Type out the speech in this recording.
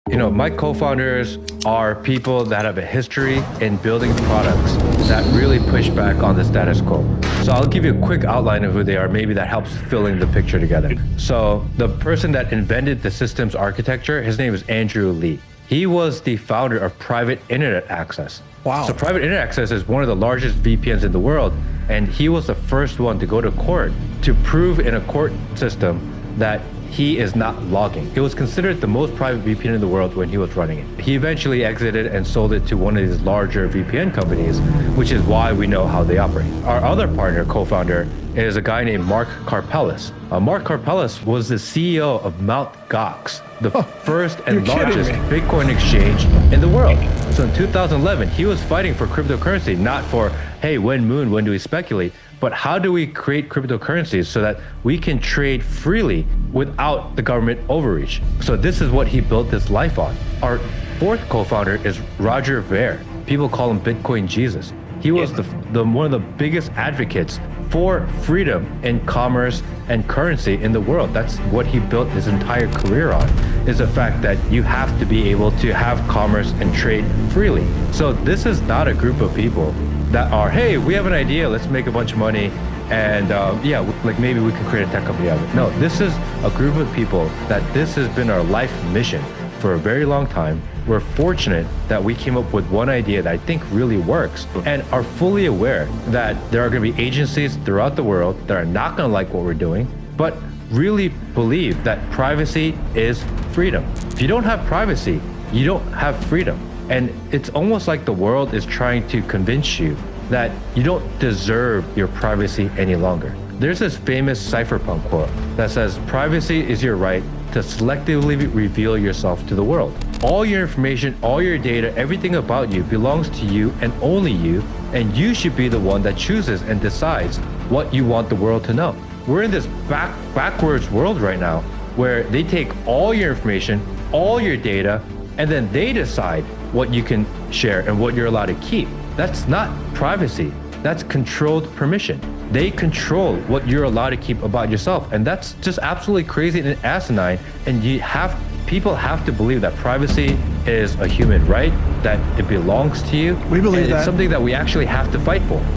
My co-founders are people that have a history in building products that really push back on the status quo. So I'll give you a quick outline of who they are. Maybe that helps filling the picture together. So the person that invented the systems architecture, his name is Andrew Lee. He was the founder of private internet access. Wow. So private internet access is one of the largest VPNs in the world. And he was the first one to go to court to prove in a court system that he is not logging. It was considered the most private VPN in the world when he was running it. He eventually exited and sold it to one of these larger VPN companies, which is why we know how they operate. Our other partner, co-founder, is a guy named Mark Karpelès. Mark Karpelès was the CEO of Mt. Gox, the first and largest Bitcoin exchange in the world. So in 2011, he was fighting for cryptocurrency, not for, hey, when do we speculate? But how do we create cryptocurrencies so that we can trade freely without the government overreach? So this is what he built his life on. Our fourth co-founder is Roger Ver. People call him Bitcoin Jesus. He was one of the biggest advocates for freedom in commerce and currency in the world. That's what he built his entire career on, is the fact that you have to be able to have commerce and trade freely. So this is not a group of people that are, hey, we have an idea, let's make a bunch of money, and maybe we can create a tech company out of it. No, this is a group of people that this has been our life mission for a very long time. We're fortunate that we came up with one idea that I think really works and are fully aware that there are going to be agencies throughout the world that are not going to like what we're doing, but really believe that privacy is freedom. If you don't have privacy, you don't have freedom. And it's almost like the world is trying to convince you that you don't deserve your privacy any longer. There's this famous cypherpunk quote that says, privacy is your right to selectively reveal yourself to the world. All your information, all your data, everything about you belongs to you and only you, and you should be the one that chooses and decides what you want the world to know. We're in this backwards world right now where they take all your information, all your data, and then they decide what you can share and what you're allowed to keep. That's not privacy. That's controlled permission. They control what you're allowed to keep about yourself. And that's just absolutely crazy and asinine. And people have to believe that privacy is a human right, that it belongs to you. We believe and that. It's something that we actually have to fight for.